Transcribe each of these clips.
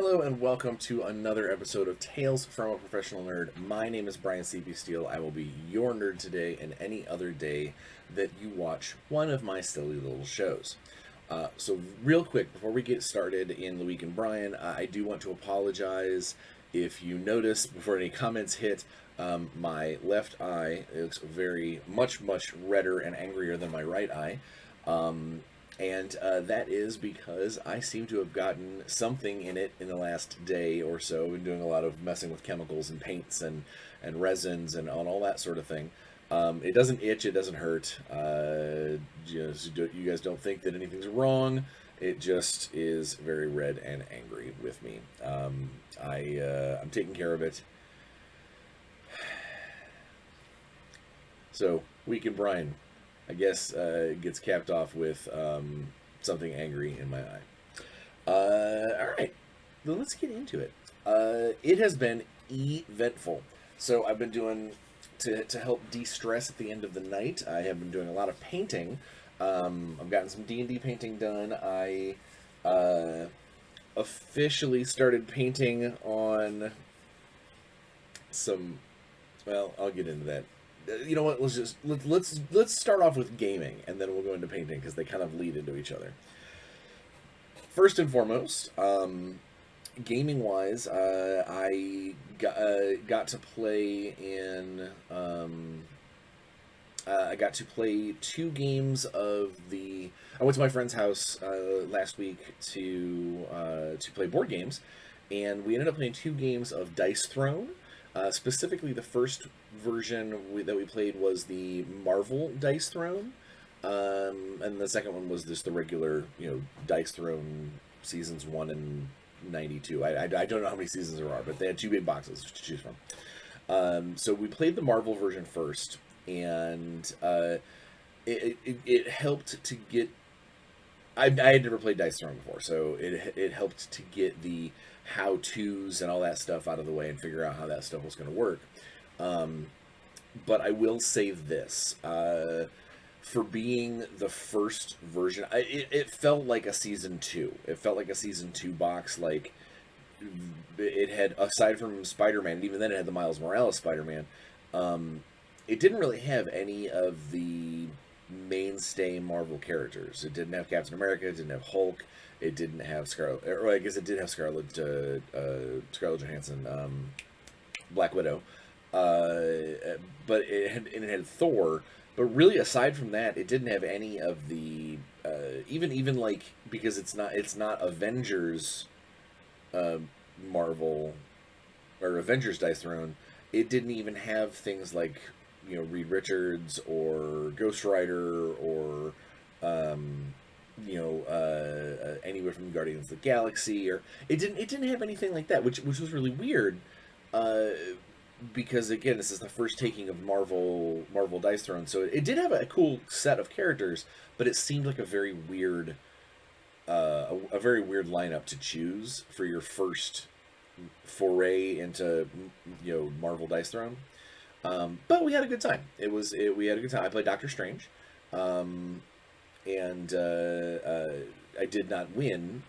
Hello and welcome to another episode of Tales from a Professional Nerd. My name is Bryan Steele. I will be your nerd today and any other day that you watch one of my silly little shows. So real quick, before we get started in the Week in Bryan, I do want to apologize if you notice, before any comments hit, my left eye looks very much redder and angrier than my right eye. And that is because I seem to have gotten something in it in the last day or so. I've been doing a lot of messing with chemicals and paints and resins and on all that sort of thing. It doesn't itch, it doesn't hurt. You guys don't think that anything's wrong. It just is very red and angry with me. I'm taking care of it. So, Week in Bryan, I guess gets capped off with something angry in my eye. All right, well, let's get into it. It has been eventful. So I've been doing, to help de-stress at the end of the night, I have been doing a lot of painting. I've gotten some D&D painting done. I officially started painting on some, well, I'll get into that. You know what? Let's start off with gaming, and then we'll go into painting because they kind of lead into each other. First and foremost, gaming wise, I got to play in. I got to play 2 games of the. I went to my friend's house last week to play board games, and we ended up playing 2 games of Dice Throne. Specifically, the first version that we played was the Marvel Dice Throne, and the second one was just the regular, Dice Throne seasons 1 and 92. I don't know how many seasons there are, but they had 2 big boxes to choose from. So we played the Marvel version first, and it helped to get. I had never played Dice Throne before, so it helped to get the how-tos and all that stuff out of the way and figure out how that stuff was going to work. But I will say this, for being the first version, it felt like a Season 2. It felt like a Season 2 box, like, it had, aside from Spider-Man, and even then it had the Miles Morales Spider-Man, it didn't really have any of the mainstay Marvel characters. It didn't have Captain America, it didn't have Hulk, it didn't have Scarlet, or I guess it did have Scarlett Johansson, Black Widow, but it had Thor. But really, aside from that, it didn't have any of the even like, because it's not Avengers Marvel or Avengers Dice Throne. It didn't even have things like Reed Richards or Ghost Rider or anywhere from Guardians of the Galaxy, or it didn't have anything like that, which was really weird, because again, this is the first taking of Marvel Dice Throne, so it did have a cool set of characters, but it seemed like a very weird lineup to choose for your first foray into Marvel Dice Throne. But we had a good time. We had a good time. I played Doctor Strange. And I did not win,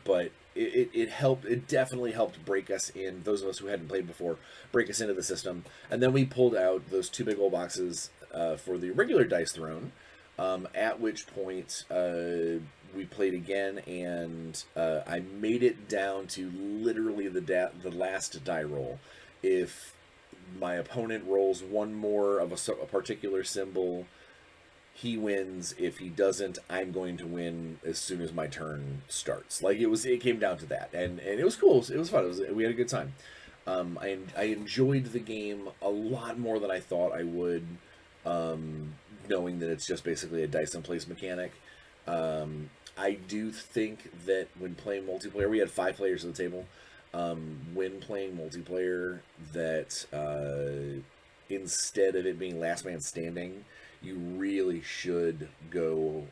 but it helped. It definitely helped break us in. Those of us who hadn't played before, break us into the system. And then we pulled out those 2 big old boxes for the regular Dice Throne. At which point we played again, and I made it down to literally the last die roll. If my opponent rolls one more of a particular symbol, he wins. If he doesn't, I'm going to win as soon as my turn starts. Like, it came down to that, and it was cool. It was fun. We had a good time. I enjoyed the game a lot more than I thought I would, knowing that it's just basically a dice and place mechanic. I do think that when playing multiplayer, we had 5 players at the table. When playing multiplayer, that instead of it being last man standing, you really should go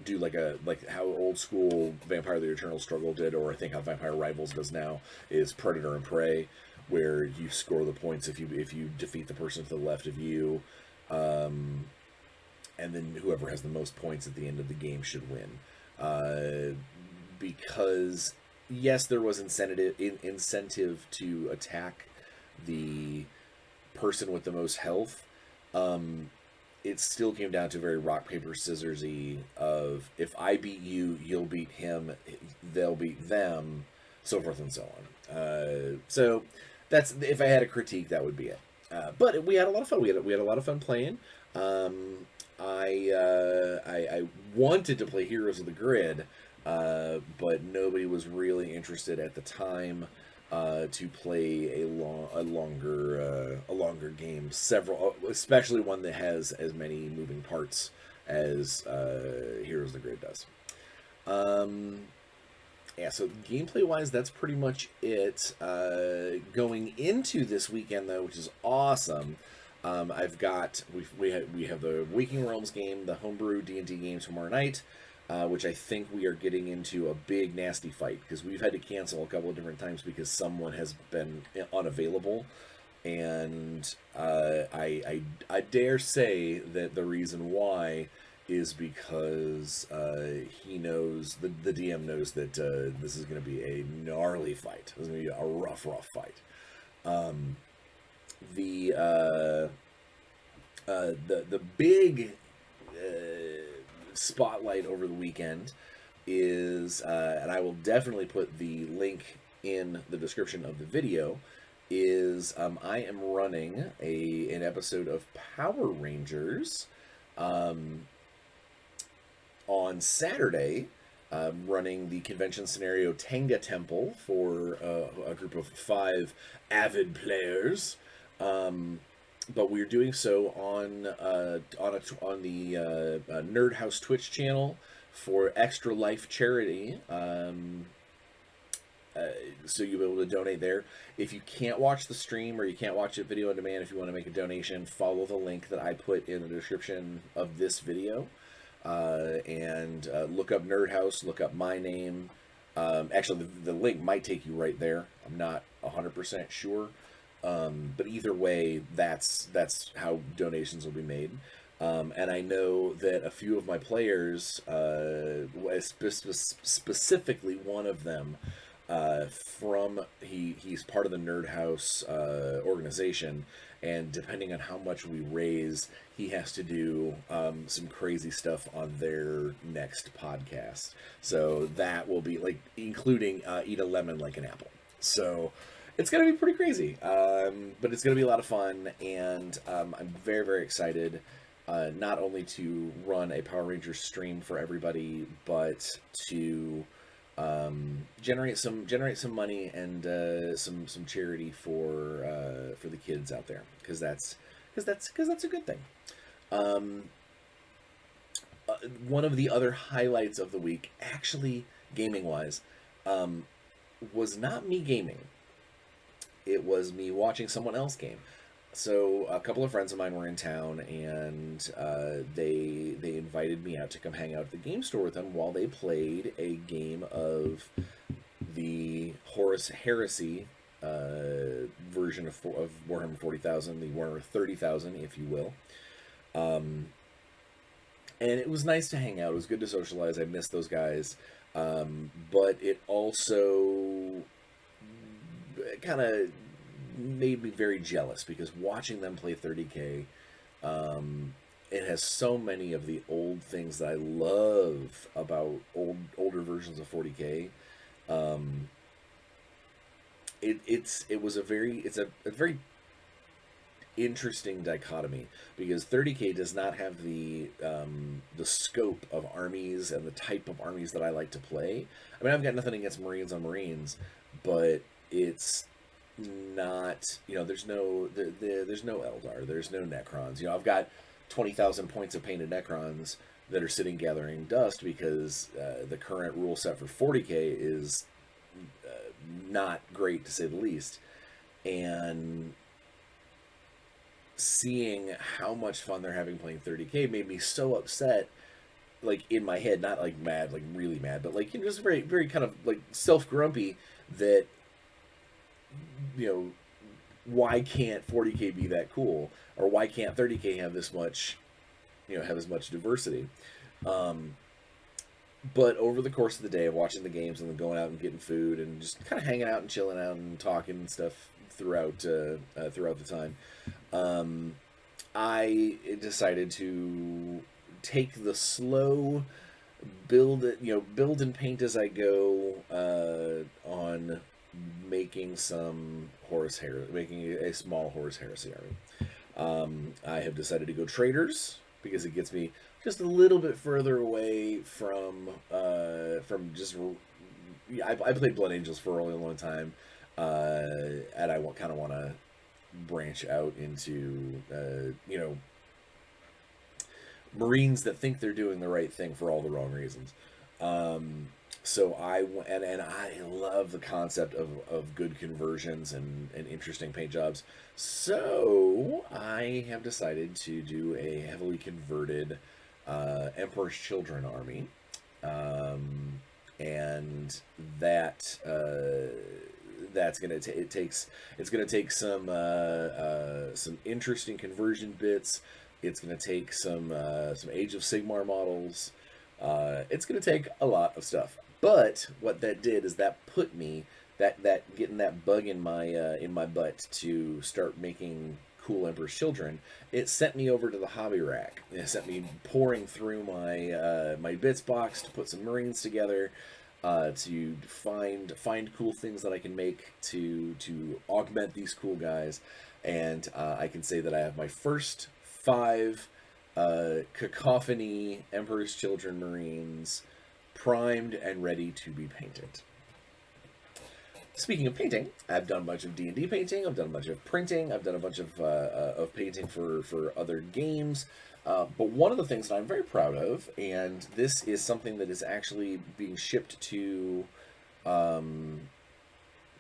do like how old school Vampire the Eternal Struggle did, or I think how Vampire Rivals does now, is Predator and Prey, where you score the points if you defeat the person to the left of you, and then whoever has the most points at the end of the game should win. because yes, there was incentive to attack the person with the most health. It still came down to very rock paper scissorsy of if I beat you, you'll beat him, they'll beat them, so forth and so on. So that's, if I had a critique, that would be it. But we had a lot of fun. We had a lot of fun playing. I wanted to play Heroes of the Grid, but nobody was really interested at the time to play a longer game. Several, especially one that has as many moving parts as Heroes of the Grid does. Yeah, so gameplay wise, that's pretty much it. Going into this weekend though, which is awesome. I've got we have the Waking Realms game, the homebrew D&D game tomorrow night, which I think we are getting into a big nasty fight because we've had to cancel a couple of different times because someone has been unavailable, and I dare say that the reason why is because he knows, the DM knows that this is going to be a gnarly fight. This is going to be a rough fight. The big spotlight over the weekend is, and I will definitely put the link in the description of the video, is I am running an episode of Power Rangers on Saturday, running the convention scenario Tenga Temple for a group of 5 avid players. But we're doing so on the Nerd House Twitch channel for Extra Life charity. So you'll be able to donate there. If you can't watch the stream or you can't watch it video on demand, if you want to make a donation, follow the link that I put in the description of this video. And look up Nerd House, look up my name. Actually, the link might take you right there. I'm not 100% sure. But either way, that's how donations will be made. And I know that a few of my players, specifically one of them, he's part of the Nerd House organization, and depending on how much we raise, he has to do some crazy stuff on their next podcast. So that will be like including eat a lemon like an apple. So it's going to be pretty crazy, but it's going to be a lot of fun, and I'm very, very excited not only to run a Power Rangers stream for everybody, but to generate some money and some charity for the kids out there, because that's a good thing. One of the other highlights of the week, actually gaming wise, was not me gaming. It was me watching someone else game. So a couple of friends of mine were in town, and they invited me out to come hang out at the game store with them while they played a game of the Horus Heresy version of Warhammer 40,000, the Warhammer 30,000, if you will. And it was nice to hang out. It was good to socialize. I missed those guys. But it also kind of made me very jealous, because watching them play 30K, it has so many of the old things that I love about older versions of 40K. It was a very interesting dichotomy, because 30K does not have the scope of armies and the type of armies that I like to play. I mean, I've got nothing against Marines on Marines, but it's not, there's no Eldar, there's no Necrons. I've got 20,000 points of painted Necrons that are sitting gathering dust, because the current rule set for 40K is not great, to say the least. And seeing how much fun they're having playing 30K made me so upset, like in my head, not like mad, like really mad, but like, just very, very kind of like self-grumpy that, why can't 40K be that cool? Or why can't 30K have this much, have as much diversity? But over the course of the day of watching the games and then going out and getting food and just kind of hanging out and chilling out and talking and stuff throughout the time, um, I decided to take the slow build and paint as I go on making some making a small horse heresy army. I have decided to go traders because it gets me just a little bit further away from just. I played Blood Angels for a really long time, and I kind of want to branch out into Marines that think they're doing the right thing for all the wrong reasons. So and I love the concept of good conversions and interesting paint jobs. So I have decided to do a heavily converted Emperor's Children army, and that's gonna it's gonna take some interesting conversion bits. It's gonna take some Age of Sigmar models. It's gonna take a lot of stuff. But what that did is that put me that getting that bug in my butt to start making cool Emperor's Children. It sent me over to the hobby rack. It sent me pouring through my bits box to put some Marines together, to find cool things that I can make to augment these cool guys, and I can say that I have my first 5 Cacophony Emperor's Children Marines primed and ready to be painted. Speaking of painting, I've done a bunch of D&D painting, I've done a bunch of printing, I've done a bunch of painting for other games, but one of the things that I'm very proud of, and this is something that is actually being shipped to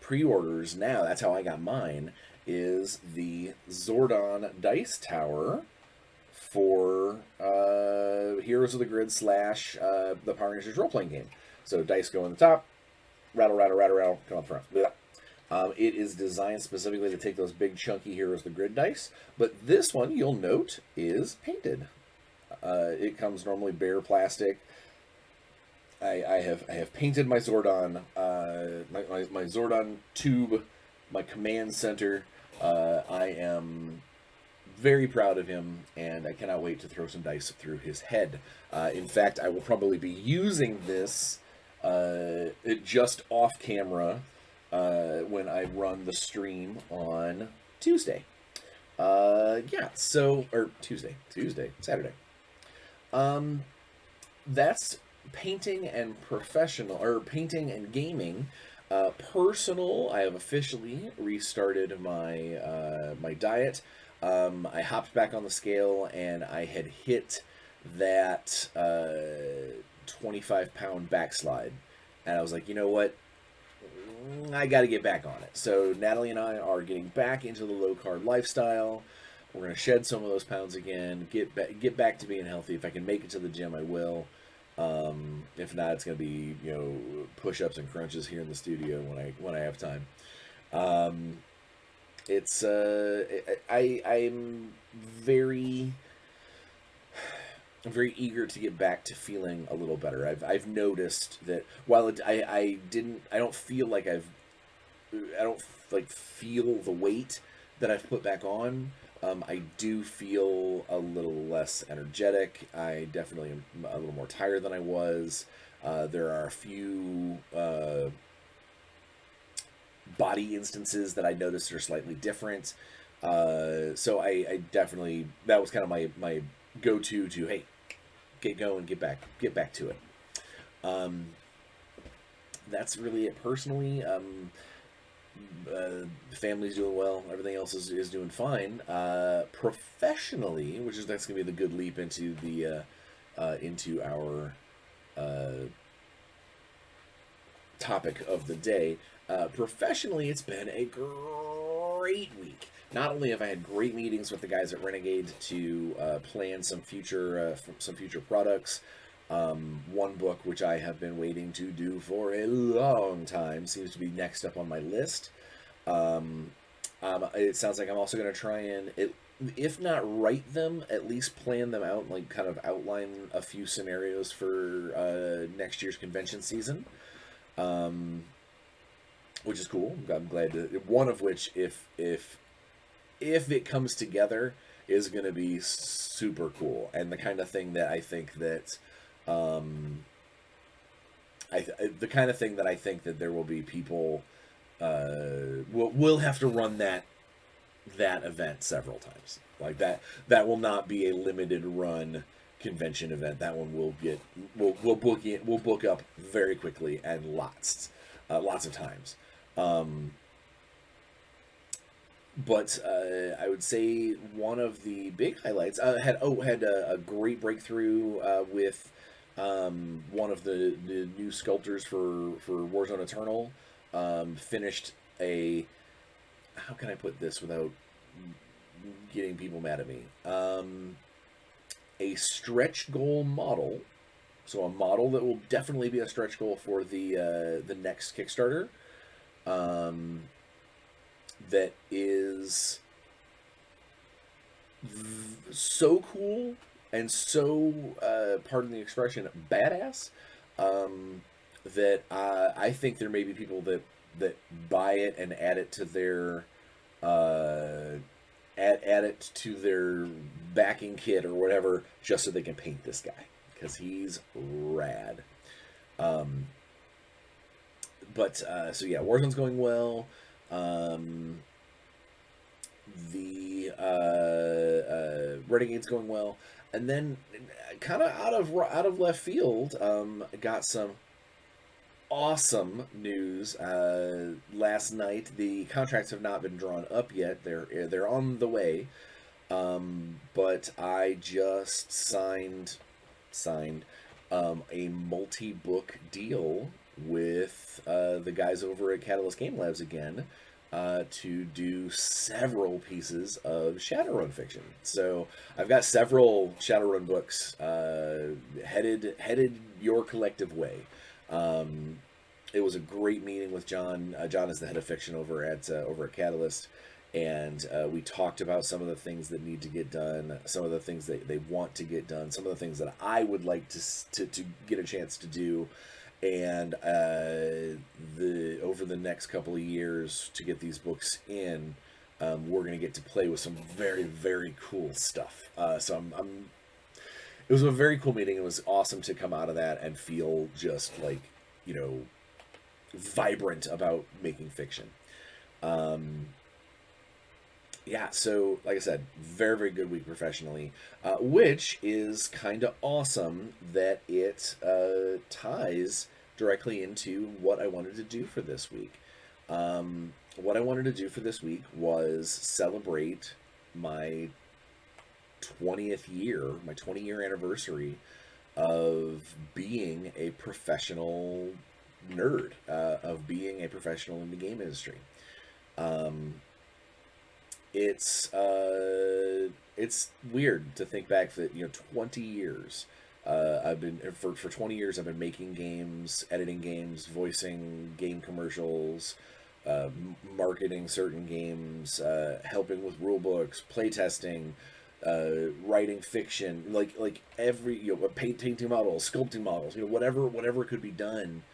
pre-orders now, that's how I got mine, is the Zordon Dice Tower for Heroes of the Grid / the Power Rangers role-playing game. So dice go on the top, rattle, rattle, rattle, rattle, come on the front. It is designed specifically to take those big chunky Heroes of the Grid dice, but this one, you'll note, is painted. It comes normally bare plastic. I have painted my Zordon, my Zordon tube, my command center. I am very proud of him, and I cannot wait to throw some dice through his head. In fact, I will probably be using this just off camera when I run the stream on Tuesday. Or Saturday. That's painting and painting and gaming. Personal, I have officially restarted my diet. I hopped back on the scale, and I had hit that 25-pound backslide, and I was like, you know what, I got to get back on it. So Natalie and I are getting back into the low-carb lifestyle. We're going to shed some of those pounds again, get back to being healthy. If I can make it to the gym, I will. If not, it's going to be push-ups and crunches here in the studio when I have time. It's I'm very eager to get back to feeling a little better. I've noticed that while I don't feel like I don't feel the weight that I've put back on. I do feel a little less energetic. I definitely am a little more tired than I was. There are a few body instances that I noticed are slightly different. So I definitely, that was kind of my go-to hey, get going, get back to it. That's really it personally. Family's doing well. Everything else is doing fine. Professionally, that's gonna be the good leap into the into our topic of the day. Professionally, it's been a great week. Not only have I had great meetings with the guys at Renegade to plan some future products. One book which I have been waiting to do for a long time seems to be next up on my list. It sounds like I'm also going to try and if not write them, at least plan them out, like kind of outline a few scenarios for next year's convention season, um, which is cool. I'm glad to. One of which, if it comes together, is going to be super cool, and the kind of thing that I think that, the kind of thing that I think that there will be people, will have to run that event several times. Like that will not be a limited run convention event. That one will get we'll book up very quickly and lots of times. Um, but I would say one of the big highlights had a great breakthrough with one of the new sculptors for Warzone Eternal. Finished a, how can I put this without getting people mad at me? A stretch goal model, so a model that will definitely be a stretch goal for the next Kickstarter. That is so cool and so, pardon the expression, badass. That I think there may be people that buy it and add it to their add it to their backing kit or whatever, just so they can paint this guy, because he's rad. Um, so yeah, Warzone's going well. The Renegade's going well, and then kind of out of left field, got some awesome news last night. The contracts have not been drawn up yet. They're on the way, but I just signed a multi-book deal with the guys over at Catalyst Game Labs again, to do several pieces of Shadowrun fiction. So I've got several Shadowrun books headed your collective way. It was a great meeting with John. John is the head of fiction over at Catalyst, and we talked about some of the things that need to get done, some of the things that they want to get done, some of the things that I would like to get a chance to do, and over the next couple of years to get these books in, we're gonna get to play with some very, very cool stuff. So it was a very cool meeting. It was awesome to come out of that and feel just like, vibrant about making fiction. Yeah, so like I said, very, very good week professionally, which is kind of awesome that it ties directly into what I wanted to do for this week. What I wanted to do for this week was celebrate my 20th year, my 20-year anniversary of being a professional nerd, of being a professional in the game industry. It's weird to think back that 20 years. I've been for 20 years. I've been making games, editing games, voicing game commercials, marketing certain games, helping with rule books, playtesting, writing fiction, like every painting models, sculpting models, whatever could be done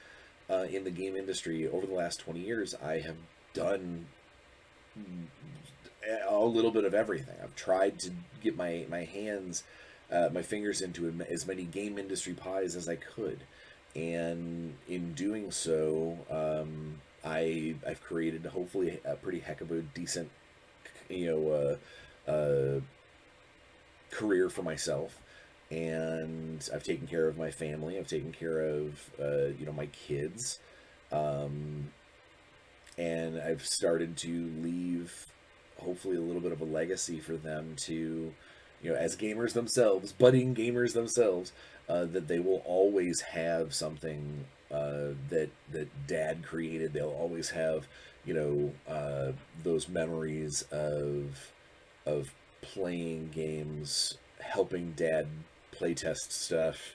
in the game industry over the last 20 years. I have done a little bit of everything. I've tried to get my hands, my fingers into as many game industry pies as I could, and in doing so, I've created hopefully a pretty heck of a decent, career for myself, and I've taken care of my family. I've taken care of my kids, and I've started to leave hopefully a little bit of a legacy for them to, as gamers themselves, budding gamers themselves, that they will always have something that Dad created. They'll always have, those memories of playing games, helping Dad playtest stuff.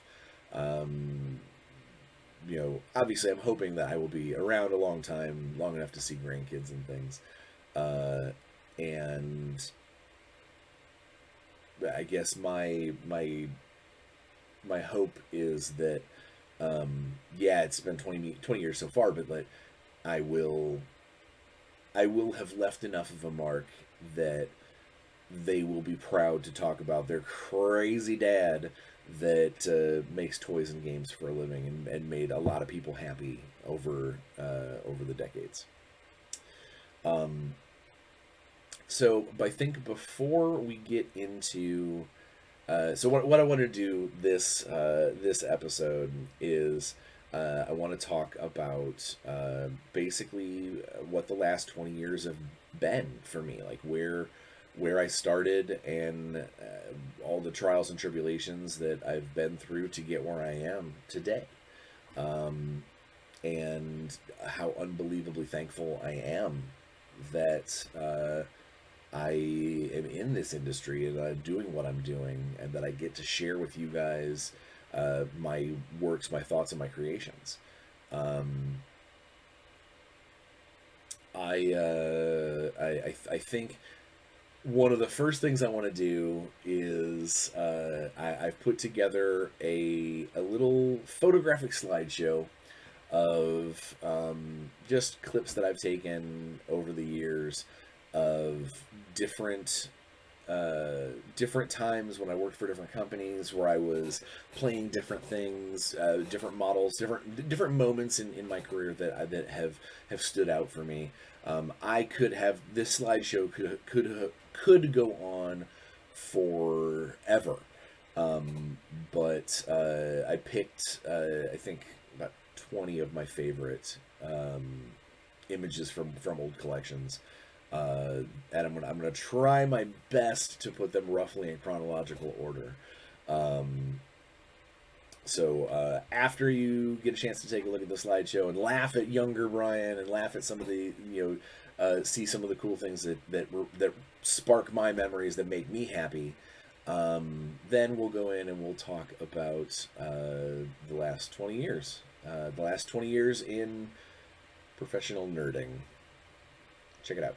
Obviously, I'm hoping that I will be around a long time, long enough to see grandkids and things. And I guess my hope is that, yeah, it's been 20 years so far, but like I will I will have left enough of a mark that they will be proud to talk about their crazy dad that makes toys and games for a living, and made a lot of people happy over the decades. Um, but I think before we get into what I want to do this episode is I want to talk about basically what the last 20 years have been for me, like where I started, and all the trials and tribulations that I've been through to get where I am today, um, and how unbelievably thankful I am that I am in this industry and I'm doing what I'm doing, and that I get to share with you guys my works, my thoughts, and my creations. Um, I think one of the first things I want to do is I've put together a little photographic slideshow of just clips that I've taken over the years of different different times when I worked for different companies, where I was playing different things, different models, different moments in my career that have stood out for me. I could have this slideshow could go on forever, but I picked I think about 20 of my favorite images from old collections, and I'm gonna try my best to put them roughly in chronological order. Um, after you get a chance to take a look at the slideshow and laugh at younger Brian, and laugh at some of the see some of the cool things that spark my memories, that make me happy, then we'll go in and we'll talk about the last 20 years, the last 20 years in professional nerding. Check it out.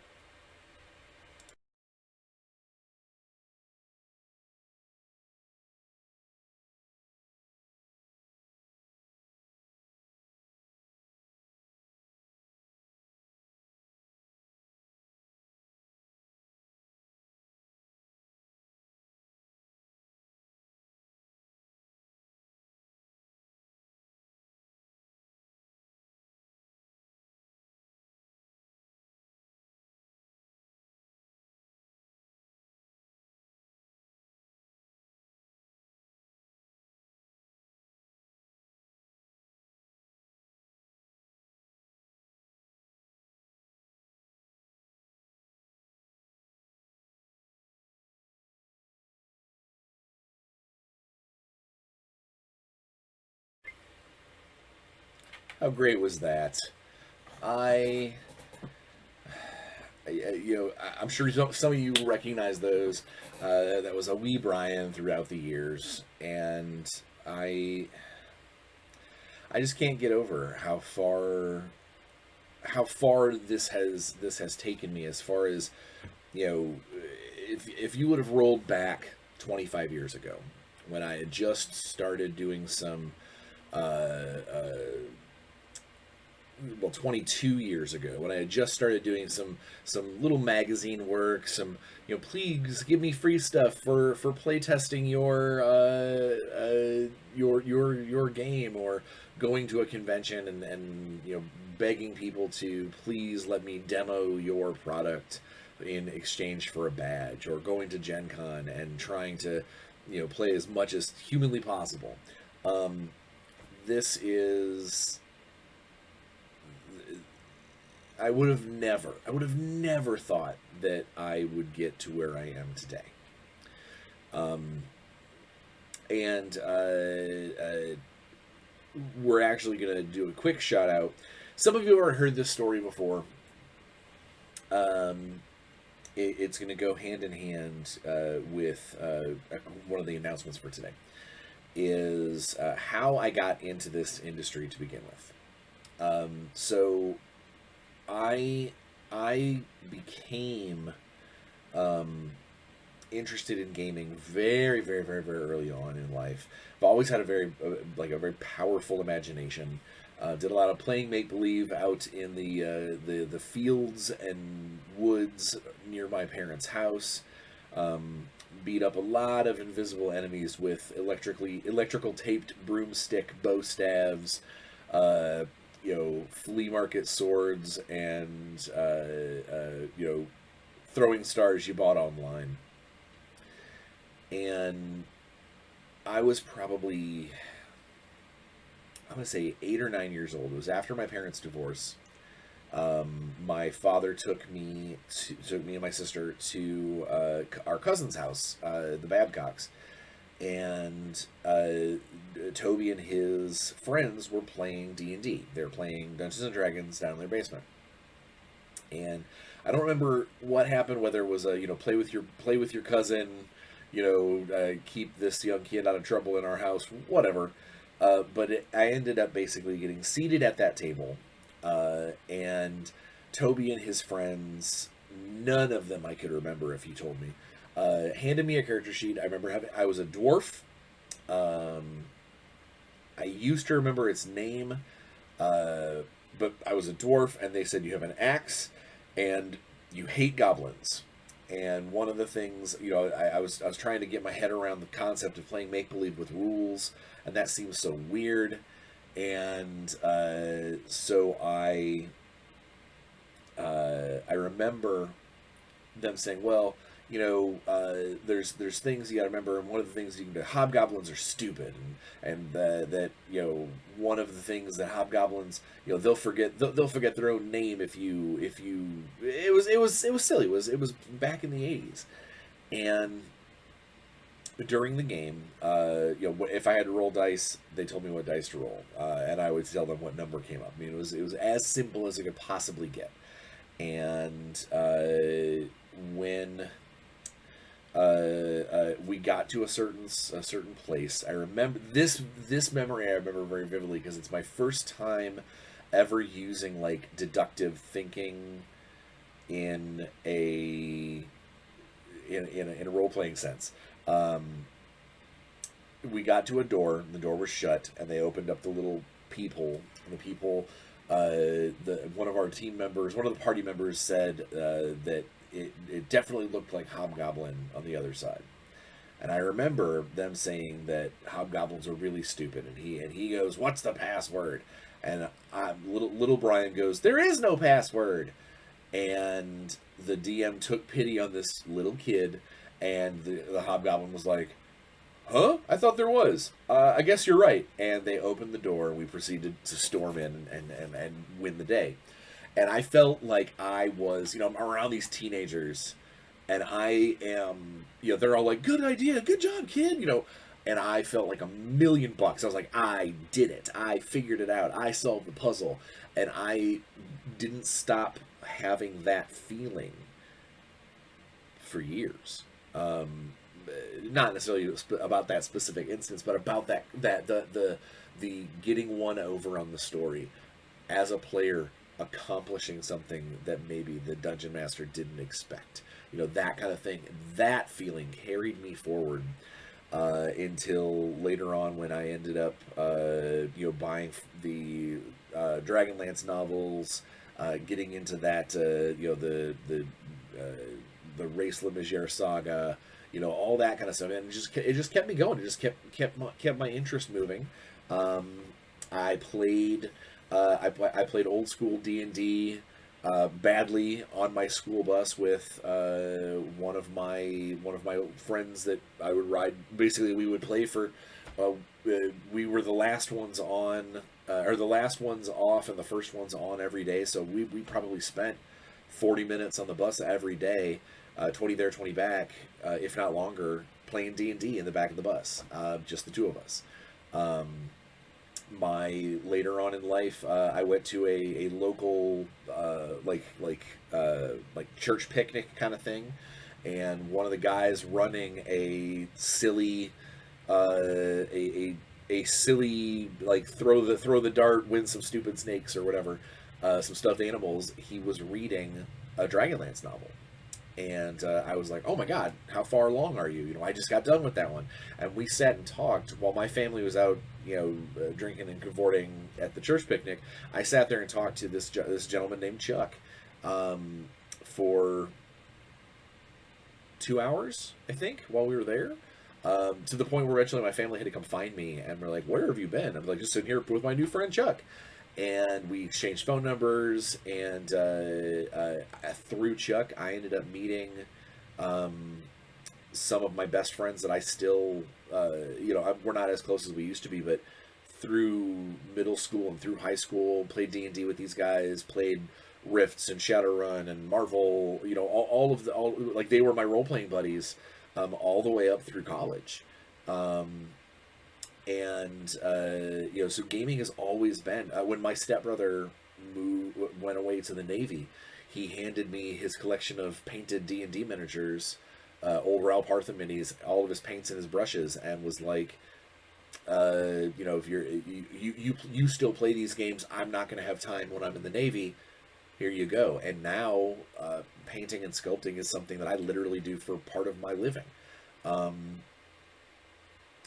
How great was that? I, I'm sure some of you recognize those. That was a wee Brian throughout the years, and I, I just can't get over how far this has taken me. As far as, you know, if you would have rolled back 25 years ago, when I had just started doing some uh, uh, 22 years ago, when I had just started doing some little magazine work, some, please give me free stuff for playtesting your game, or going to a convention and begging people to please let me demo your product in exchange for a badge, or going to Gen Con and trying to play as much as humanly possible. Um, this is I would have never thought that I would get to where I am today. Um, and we're actually going to do a quick shout out. Some of you have already heard this story before. Um, it's going to go hand in hand with one of the announcements for today. Is how I got into this industry to begin with. So I became um, interested in gaming very, very, very, very early on in life. I've always had a very a very powerful imagination. Did a lot of playing make believe out in the fields and woods near my parents' house. Beat up a lot of invisible enemies with electrical taped broomstick bow staves, flea market swords, and throwing stars you bought online. And I was probably, I'm going to say 8 or 9 years old. It was after my parents' divorce. My father took me and my sister to our cousin's house, the Babcocks, and Toby and his friends were playing D&D. They were playing Dungeons and Dragons down in their basement, and I don't remember what happened. Whether it was play with your cousin, keep this young kid out of trouble in our house, whatever. But I ended up basically getting seated at that table. And Toby and his friends, none of them I could remember if he told me, handed me a character sheet. I remember I was a dwarf. I used to remember its name, but I was a dwarf, and they said you have an axe, and you hate goblins. And one of the things, I was trying to get my head around the concept of playing make-believe with rules, and that seems so weird. And so I remember them saying, well, there's things you got to remember, and one of the things you can do, hobgoblins are stupid, and that one of the things that hobgoblins, they'll forget their own name if you it was silly. It was back in the 80s. And during the game, if I had to roll dice, they told me what dice to roll, and I would tell them what number came up. I mean, it was as simple as it could possibly get. And when we got to a certain place, I remember this memory. I remember very vividly because it's my first time ever using like deductive thinking in a role playing sense. We got to a door, and the door was shut, and they opened up the little peephole. And the peephole, one of the party members said that it definitely looked like Hobgoblin on the other side. And I remember them saying that hobgoblins are really stupid, and he goes, "What's the password?" And little Bryan goes, "There is no password." And the DM took pity on this little kid, and the hobgoblin was like, "Huh? I thought there was. I guess you're right." And they opened the door, and we proceeded to storm in and win the day. And I felt like I was, I'm around these teenagers, and I am, they're all like, "Good idea, good job, kid," and I felt like $1,000,000. I was like, I did it. I figured it out. I solved the puzzle. And I didn't stop having that feeling for years. Not necessarily about that specific instance, but about the getting one over on the story as a player, accomplishing something that maybe the dungeon master didn't expect. That kind of thing. That feeling carried me forward until later on, when I ended up buying the Dragonlance novels, getting into that the Race Lemigier saga, all that kind of stuff, and it just kept me going. It just kept my interest moving. I played old school D&D badly on my school bus with one of my friends that I would ride. Basically, we would play for. We were the last ones on, or the last ones off, and the first ones on every day. So we probably spent 40 minutes on the bus every day, 20 there, 20 back, if not longer, playing D&D in the back of the bus, just the two of us. Later on in life, I went to a local like church picnic kind of thing, and one of the guys running a silly silly like throw the dart, win some stupid snakes or whatever, some stuffed animals. He was reading a Dragonlance novel, And I was like, oh my God, how far along are you? I just got done with that one. And we sat and talked while my family was out, drinking and cavorting at the church picnic. I sat there and talked to this gentleman named Chuck for 2 hours, I think, while we were there. To the point where eventually my family had to come find me, and we're like, where have you been? I'm like, just sitting here with my new friend Chuck. And we exchanged phone numbers, and through Chuck, I ended up meeting some of my best friends that I still, we're not as close as we used to be, but through middle school and through high school, played D&D with these guys, played Rifts and Shadowrun and Marvel, all like they were my role-playing buddies all the way up through college. So gaming has always been. When my stepbrother went away to the Navy, he handed me his collection of painted D&D miniatures, old Ralph Partham minis, all of his paints and his brushes, and was like, if you still play these games, I'm not going to have time when I'm in the Navy. Here you go. And now, painting and sculpting is something that I literally do for part of my living.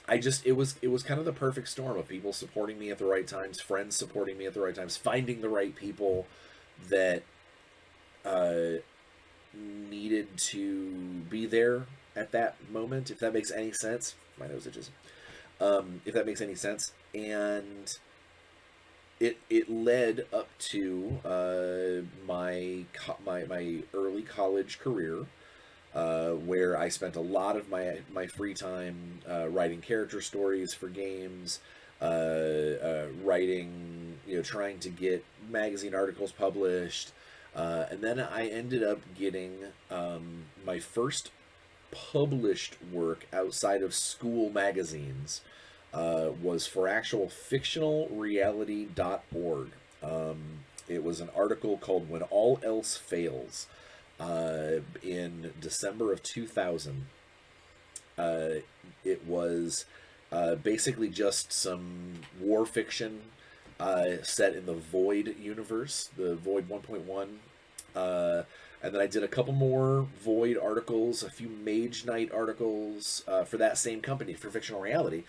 It was kind of the perfect storm of people supporting me at the right times, friends supporting me at the right times, finding the right people that needed to be there at that moment, if that makes any sense. My nose itches. If that makes any sense. And it led up to my early college career, where I spent a lot of my free time writing character stories for games, writing, trying to get magazine articles published, and then I ended up getting my first published work outside of school magazines. Was for actual fictionalreality.org. It was an article called When All Else Fails, in December of 2000. It was basically just some war fiction set in the Void universe, the Void 1.1. And then I did a couple more Void articles, a few Mage Knight articles for that same company, for Fictional Reality.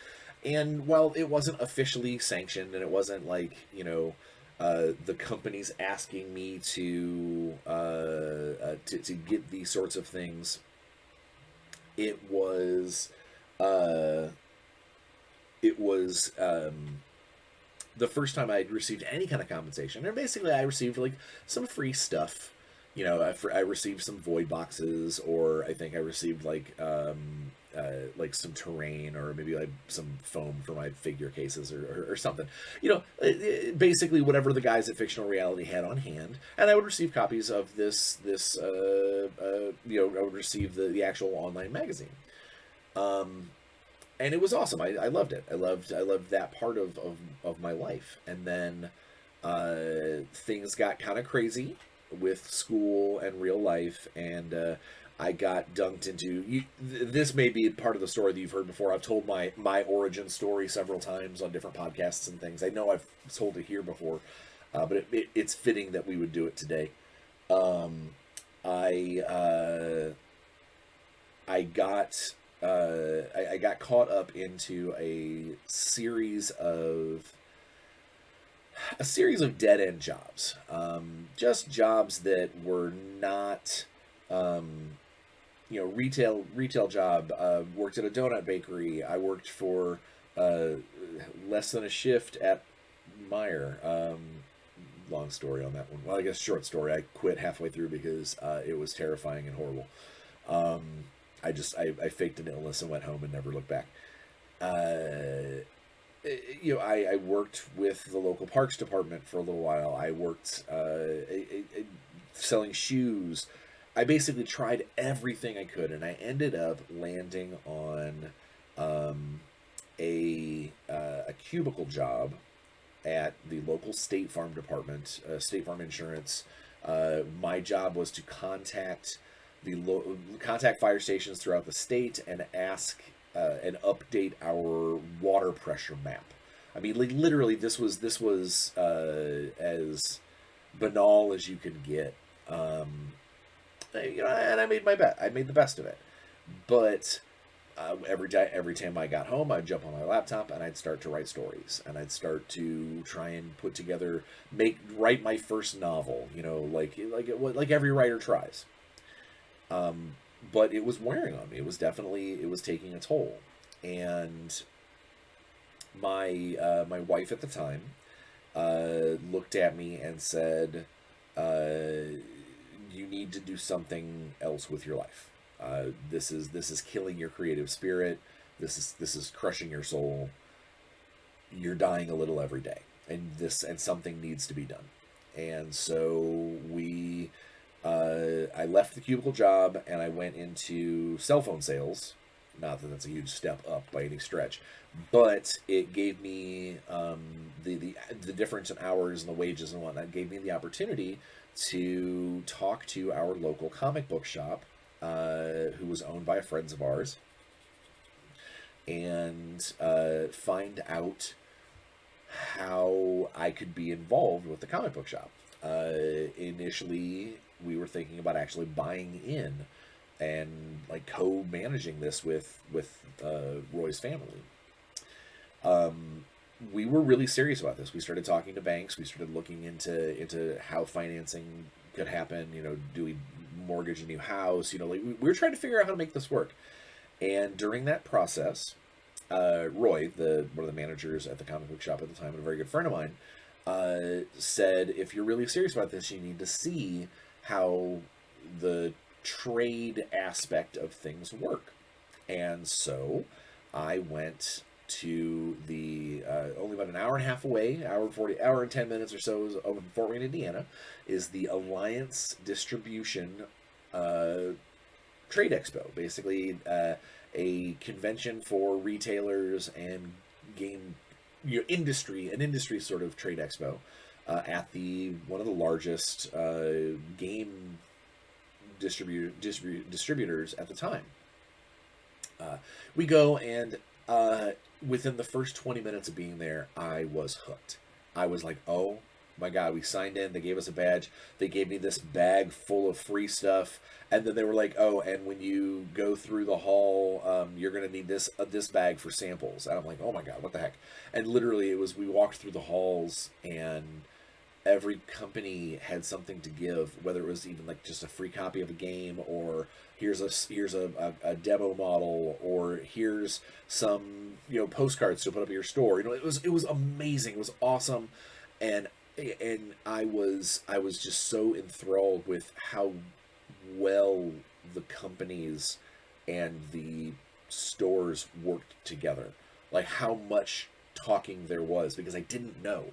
And while it wasn't officially sanctioned, and it wasn't like, the company's asking me to get these sorts of things, it was the first time I'd received any kind of compensation. And basically I received like some free stuff. I received some void boxes, or I think I received like some terrain, or maybe like some foam for my figure cases, or something. Basically whatever the guys at Fictional Reality had on hand, and I would receive copies of this. I would receive the actual online magazine, and it was awesome. I loved it. I loved that part of my life, and then things got kind of crazy with school and real life, and I got dunked into. This may be part of the story that you've heard before. I've told my origin story several times on different podcasts and things. I know I've told it here before, but it's fitting that we would do it today. I got caught up into a series of dead end jobs, just jobs that were not, retail job. Worked at a donut bakery. I worked for less than a shift at Meijer. Long story on that one. Well, I guess short story. I quit halfway through because it was terrifying and horrible. I faked an illness and went home and never looked back. I worked with the local parks department for a little while. I worked selling shoes. I basically tried everything I could, and I ended up landing on a cubicle job at the local State Farm department, State Farm Insurance. My job was to contact fire stations throughout the state and ask and update our water pressure map. I mean, like, literally, this was as banal as you could get. and I made my bet. I made the best of it. But every time I got home, I'd jump on my laptop and I'd start to write stories, and I'd start to try and put together, write my first novel. Like every writer tries. But it was wearing on me. It was taking a toll, and my wife at the time looked at me and said, "You need to do something else with your life. This is killing your creative spirit. This is crushing your soul. You're dying a little every day, and something needs to be done." And so I left the cubicle job and I went into cell phone sales. Not that that's a huge step up by any stretch, but it gave me the difference in hours and the wages and whatnot. Gave me the opportunity to talk to our local comic book shop, who was owned by friends of ours, and find out how I could be involved with the comic book shop. Initially, we were thinking about actually buying in and like co-managing this with Roy's family. We were really serious about this. We started talking to banks. We started looking into how financing could happen. Do we mortgage a new house? We were trying to figure out how to make this work. And during that process, Roy, one of the managers at the comic book shop at the time, and a very good friend of mine, said, if you're really serious about this, you need to see how the trade aspect of things work. And so I went to the only about an hour and a half away, hour and 10 minutes or so of Fort Wayne, Indiana, is the Alliance Distribution Trade Expo. Basically, a convention for retailers and game an industry sort of trade expo at one of the largest game distributors at the time. We go, and within the first 20 minutes of being there, I was hooked. I was like, oh my God, we signed in, they gave us a badge, they gave me this bag full of free stuff, and then they were like, oh, and when you go through the hall, you're going to need this bag for samples. And I'm like, oh my God, what the heck? And literally we walked through the halls, and every company had something to give, whether it was even like just a free copy of a game, or here's a demo model, or here's some postcards to put up at your store. It was amazing. It was awesome, and I was just so enthralled with how well the companies and the stores worked together, like how much talking there was, because I didn't know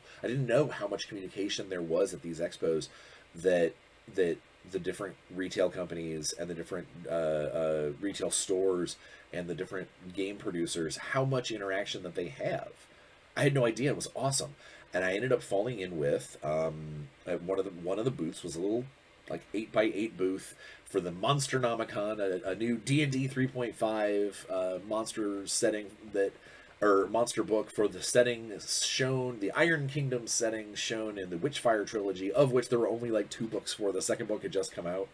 how much communication there was at these expos, that the different retail companies and the different retail stores and the different game producers, how much interaction that they have. I had no idea. It was awesome. And I ended up falling in with one of the booths was a little like 8x8 booth for the Monsternomicon, a new D&D 3.5 monster setting or monster book for the setting shown, the Iron Kingdom setting shown in the Witchfire trilogy, of which there were only like 2 books for. The second book had just come out.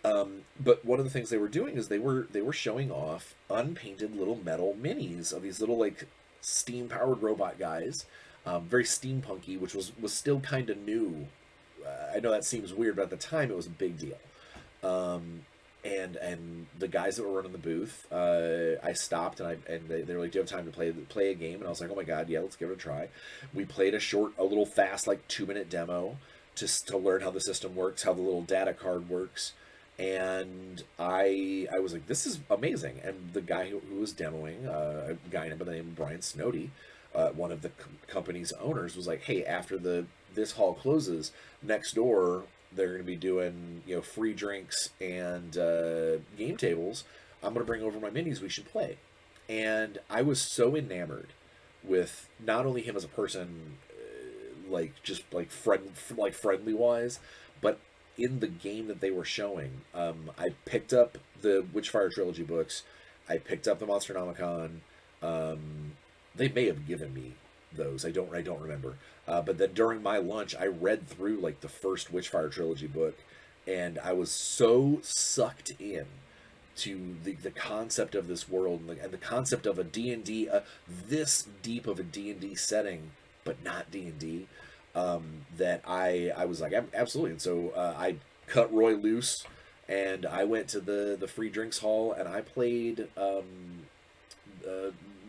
But one of the things they were doing is they were showing off unpainted little metal minis of these little like steam-powered robot guys, very steampunky, which was still kind of new. I know that seems weird, but at the time it was a big deal. And the guys that were running the booth, I stopped, and they were like, "Do you have time to play a game?" And I was like, "Oh my God, yeah, let's give it a try." We played a little fast, like 2-minute demo to learn how the system works, how the little data card works. And I was like, this is amazing. And the guy who was demoing, a guy by the name of Bryan Steele, one of the company's owners, was like, hey, after this hall closes, next door they're going to be doing free drinks and game tables. I'm going to bring over my minis. We should play. And I was so enamored with not only him as a person, friendly wise, but in the game that they were showing. I picked up the Witchfire trilogy books. I picked up the Monsternomicon. They may have given me those. I don't remember. But then during my lunch, I read through like the first Witchfire trilogy book, and I was so sucked in to the concept of this world and the concept of a D&D, this deep of a D&D setting, but not D&D, that I was like, absolutely. And so I cut Roy loose, and I went to the free drinks hall, and I played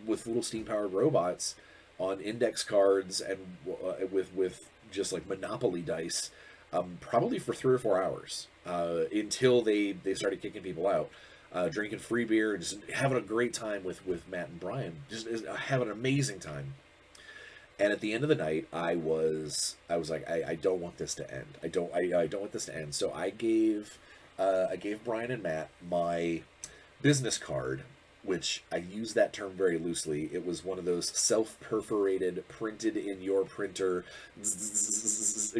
with little steam-powered robots on index cards and with just like Monopoly dice, probably for 3 or 4 hours until they started kicking people out. Drinking free beer, just having a great time with Matt and Bryan, just having an amazing time. And at the end of the night, I was like, I don't want this to end. I don't want this to end. So I gave Bryan and Matt my business card, which I use that term very loosely. It was one of those self-perforated, printed in your printer,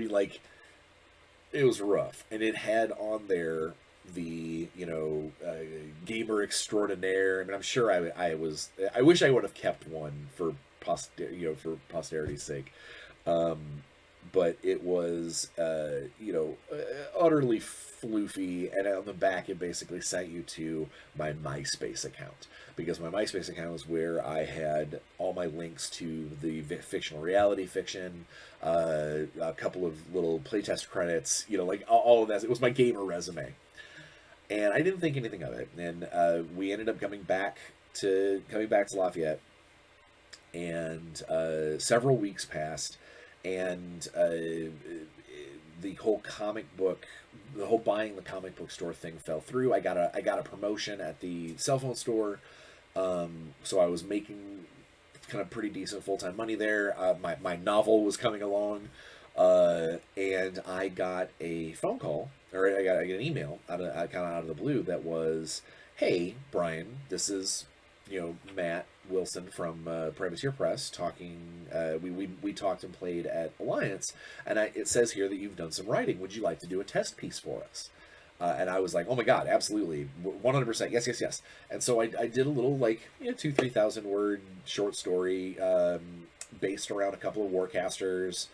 like, it was rough, and it had on there the gamer extraordinaire. I mean, I'm sure I wish I would have kept one for for posterity's sake, but it was utterly floofy, and on the back it basically sent you to my MySpace account, because my MySpace account was where I had all my links to the fictional reality fiction, a couple of little playtest credits, like all of that. It was my gamer resume. And I didn't think anything of it. And we ended up coming back to Lafayette, and several weeks passed, and the whole buying the comic book store thing fell through. I got a promotion at the cell phone store, so I was making kind of pretty decent full-time money there. My novel was coming along, and I got a phone call, or I got an email kind of out of the blue that was, "Hey, Bryan, this is Matt Wilson from Privateer Press talking. We talked and played at Alliance, and it says here that you've done some writing. Would you like to do a test piece for us?" And I was like, "Oh my God, absolutely, 100%, yes." And so I did a little 2,000-3,000 word short story based around a couple of warcasters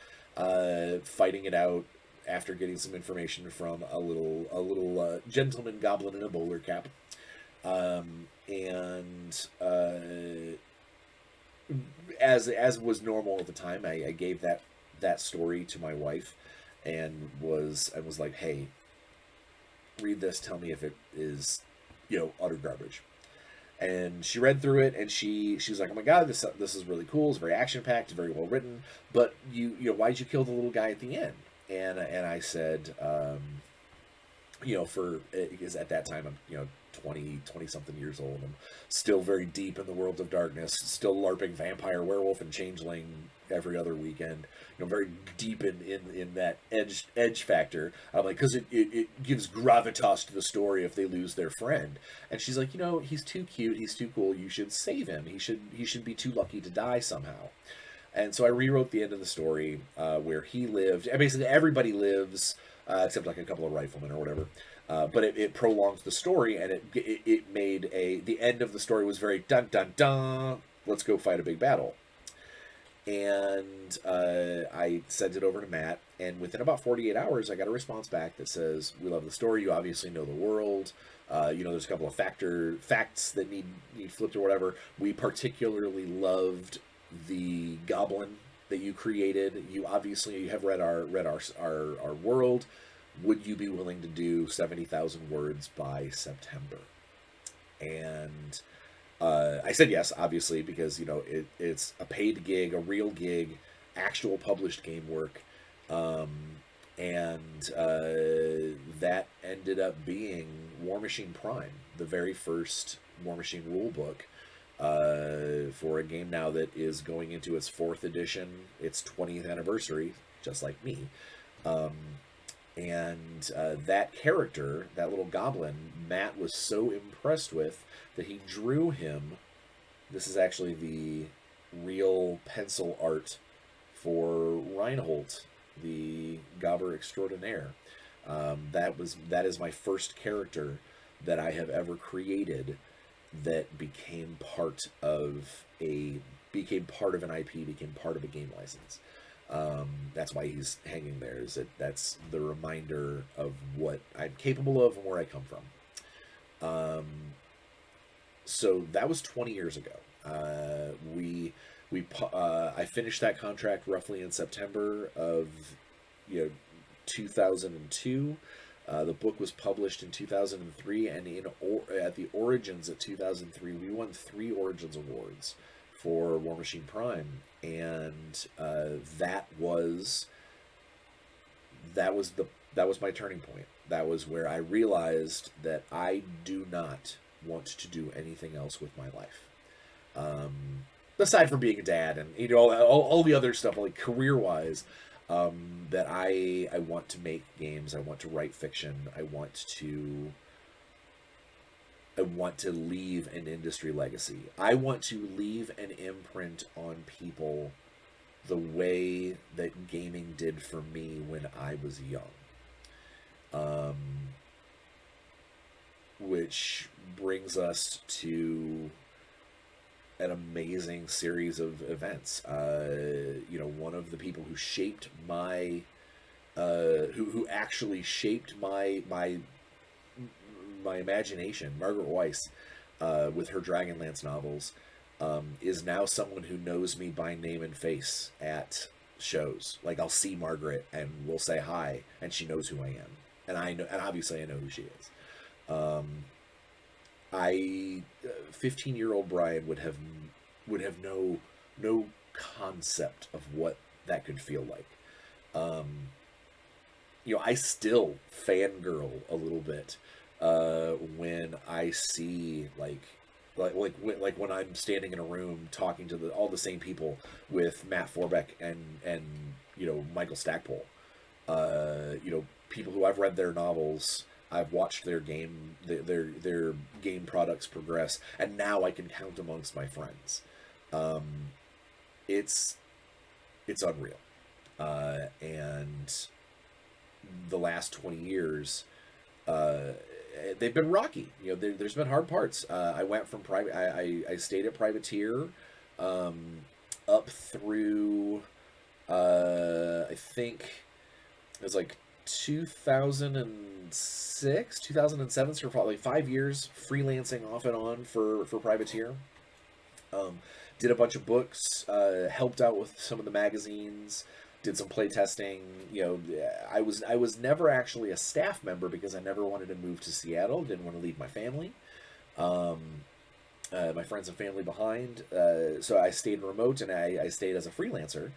fighting it out after getting some information from a little gentleman goblin in a bowler cap. And as was normal at the time, I gave that story to my wife, and was like, "Hey, read this. Tell me if it is, utter garbage." And she read through it, and she was like, "Oh my God, this is really cool. It's very action packed, very well written. But why'd you kill the little guy at the end?" And I said, because at that time I'm 20 something years old. I'm still very deep in the world of darkness, still LARPing vampire, werewolf, and changeling every other weekend. Very deep in that edge factor. I'm like, because it gives gravitas to the story if they lose their friend. And she's like, he's too cute, he's too cool. You should save him. He should be too lucky to die somehow. And so I rewrote the end of the story where he lived. And basically everybody lives except like a couple of riflemen or whatever. But it prolongs the story, and it made the end of the story was very dun dun dun. Let's go fight a big battle. And I sent it over to Matt, and within about 48 hours, I got a response back that says, "We love the story. You obviously know the world. There's a couple of facts that need flipped or whatever. We particularly loved the goblin that you created. You obviously have read our world. Would you be willing to do 70,000 words by September?" And I said yes, obviously, because it's a paid gig, a real gig, actual published game work, and that ended up being War Machine Prime, the very first War Machine rule book for a game now that is going into its 4th edition, its 20th anniversary, just like me. And that character, that little goblin, Matt was so impressed with that he drew him. This is actually the real pencil art for Reinhold, the Gobber extraordinaire. That is my first character that I have ever created that became part of an IP, became part of a game license. that's why he's hanging there. Is that that's the reminder of what I'm capable of and where I come from. So that was 20 years ago. I finished that contract roughly in September of 2002. The book was published in 2003, and at the Origins of 2003, we won 3 Origins awards for War Machine Prime, and that was my turning point. That was where I realized that I do not want to do anything else with my life. Aside from being a dad and all the other stuff, like career wise, that I want to make games. I want to write fiction. I want to leave an industry legacy. I want to leave an imprint on people the way that gaming did for me when I was young. Which brings us to an amazing series of events. One of the people who shaped my, who actually shaped my imagination, Margaret Weiss, with her Dragonlance novels, is now someone who knows me by name and face at shows. Like, I'll see Margaret and we'll say hi, and she knows who I am, and obviously I know who she is. 15-year-old Bryan would have no concept of what that could feel like. I still fangirl a little bit when I see like when I'm standing in a room talking to all the same people with Matt Forbeck and Michael Stackpole. People who I've read their novels. I've watched their game products progress, and now I can count amongst my friends. It's unreal, and the last 20 years, they've been rocky. There's been hard parts. I went from private. I stayed at privateer, up through. I think it was like 2006, 2007, so for probably 5 years freelancing off and on for privateer. Did a bunch of books, helped out with some of the magazines, did some play testing. I was never actually a staff member because I never wanted to move to Seattle, didn't want to leave my family, my friends and family behind, so I stayed remote, and I stayed as a freelancer,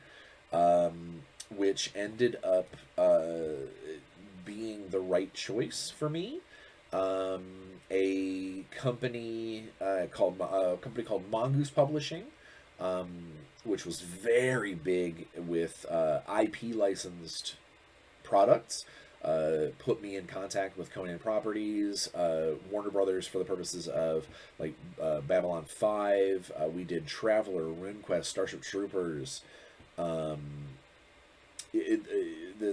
which ended up being the right choice for me. A company called Mongoose Publishing, which was very big with IP licensed products, put me in contact with Conan Properties, Warner Brothers, for the purposes of Babylon 5. We did Traveler, RuneQuest, Starship Troopers. The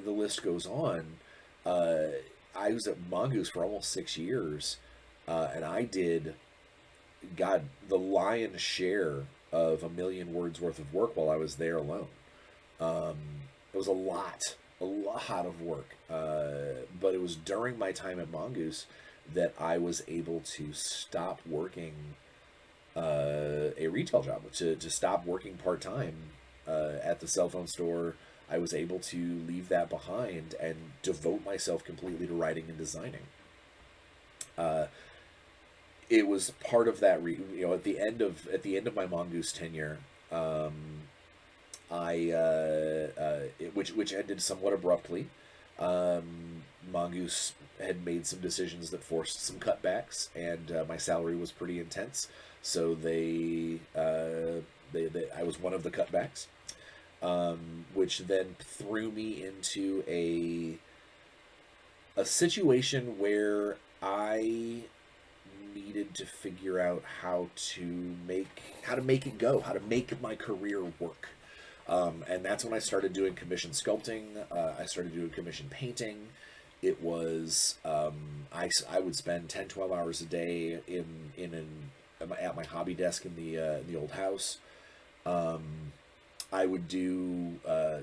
list goes on. I was at Mongoose for almost 6 years, and I did, the lion's share of 1 million words worth of work while I was there alone. It was a lot of work, but it was during my time at Mongoose that I was able to stop working a retail job, to stop working part-time at the cell phone store. I was able to leave that behind and devote myself completely to writing and designing. It was part of that, at the end of my Mongoose tenure, which ended somewhat abruptly. Mongoose had made some decisions that forced some cutbacks, and my salary was pretty intense, so I was one of the cutbacks. Which then threw me into a situation where I needed to figure out how to make it go, how to make my career work. And that's when I started doing commission sculpting. I started doing commission painting. It was I would spend 10-12 hours a day at my hobby desk in the old house. I would do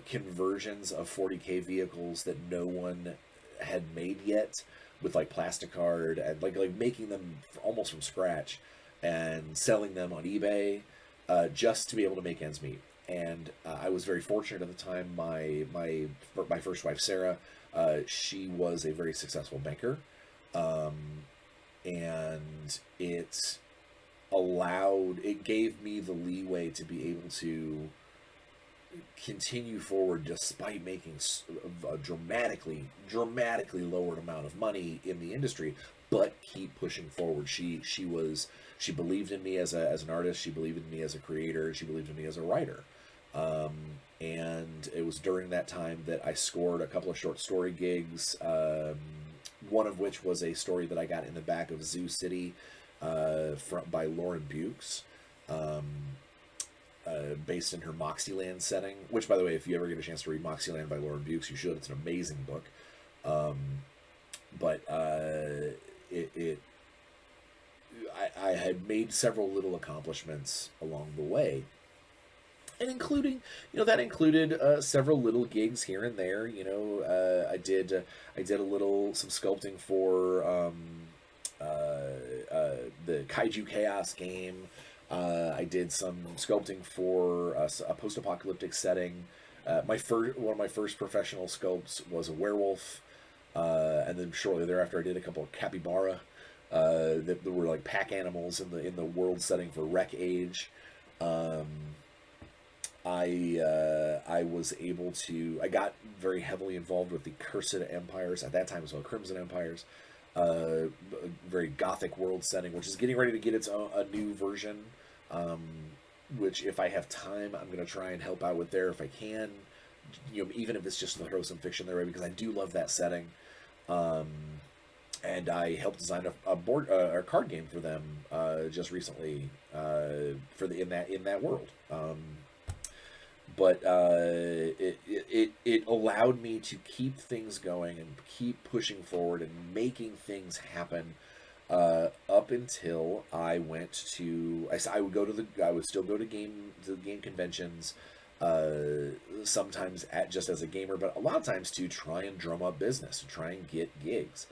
conversions of 40K vehicles that no one had made yet with like plasticard and like making them almost from scratch and selling them on eBay just to be able to make ends meet. And I was very fortunate at the time. My first wife Sarah, she was a very successful banker, um, and it gave me the leeway to be able to continue forward despite making a dramatically lowered amount of money in the industry, but keep pushing forward. She believed in me as an artist. She believed in me as a creator. She believed in me as a writer. Um, and it was during that time that I scored a couple of short story gigs. One of which was a story that I got in the back of Zoo City, by Lauren Bukes. Based in her Moxieland setting, which, by the way, if you ever get a chance to read Moxieland by Lauren Bukes, you should. It's an amazing book. But I had made several little accomplishments along the way, and that included several little gigs here and there. I did some sculpting for the Kaiju Chaos game. I did some sculpting for a post-apocalyptic setting. One of my first professional sculpts was a werewolf, and then shortly thereafter I did a couple of capybara that were like pack animals in the world setting for Rec Age. I got very heavily involved with the Cursed Empires. At that time it was called Crimson Empires. Very gothic world setting, which is getting ready to get a new version, which if I have time I'm going to try and help out with there if I can, even if it's just to throw some fiction their way, because I do love that setting. And I helped design a board or card game for them just recently in that world. But it allowed me to keep things going and keep pushing forward and making things happen up until I went to I would still go to game conventions, sometimes just as a gamer, but a lot of times to try and drum up business, to try and get gigs.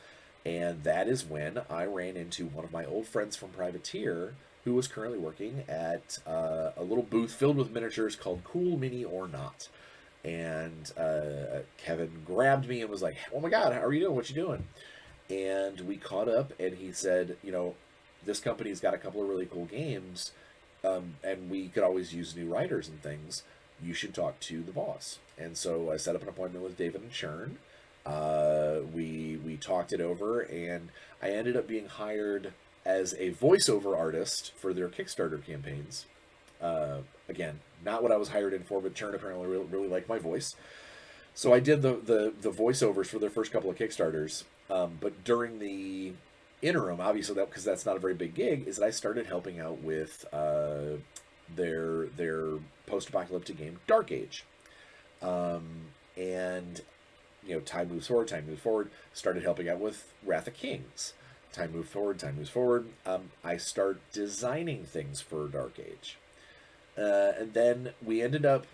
And that is when I ran into one of my old friends from Privateer, who was currently working at a little booth filled with miniatures called Cool Mini or Not. And Kevin grabbed me and was like, "Oh my God, how are you doing? What you doing?" And we caught up, and he said, this company's got a couple of really cool games, and we could always use new writers and things. You should talk to the boss. And so I set up an appointment with David and Chern. We talked it over, and I ended up being hired as a voiceover artist for their Kickstarter campaigns. Again, not what I was hired in for, but Chern apparently really liked my voice. So I did the voiceovers for their first couple of Kickstarters. But during the interim, obviously, because that's not a very big gig, is that I started helping out with their post-apocalyptic game, Dark Age. And time moves forward. Started helping out with Wrath of Kings. Time moves forward. I start designing things for Dark Age. And then we ended up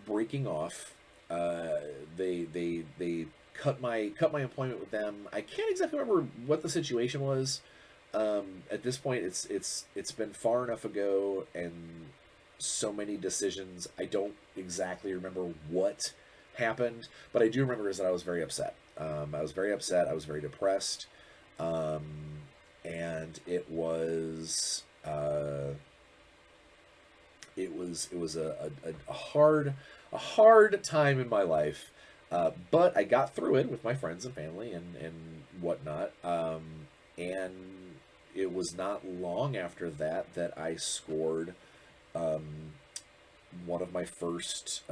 breaking off. They cut my appointment with them. I can't exactly remember what the situation was. At this point, it's been far enough ago, and so many decisions. I don't exactly remember what happened, but I do remember is that I was very upset. I was very upset. I was very depressed, and it was a hard time in my life, but I got through it with my friends and family and whatnot. And it was not long after that I scored one of my first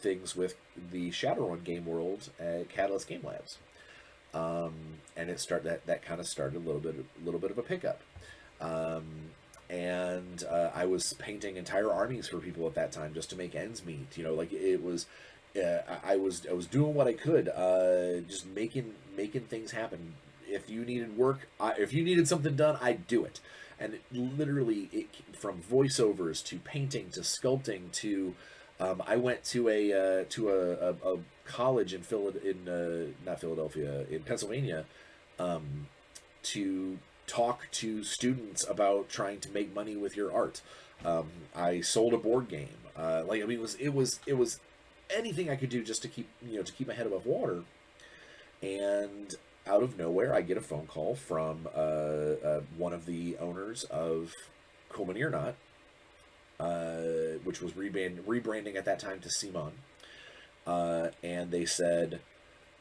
things with the Shadowrun game world at Catalyst Game Labs, and that kind of started a little bit of a pickup. And I was painting entire armies for people at that time just to make ends meet. It was. I was doing what I could, just making things happen. If you needed work, if you needed something done, I'd do it. and from voiceovers to painting to sculpting to I went to a college in not Philadelphia, in Pennsylvania, to talk to students about trying to make money with your art. I sold a board game. It was anything I could do just to keep my head above water. And out of nowhere, I get a phone call from one of the owners of Cool Mini or Not, which was rebranding at that time to Simon. And they said,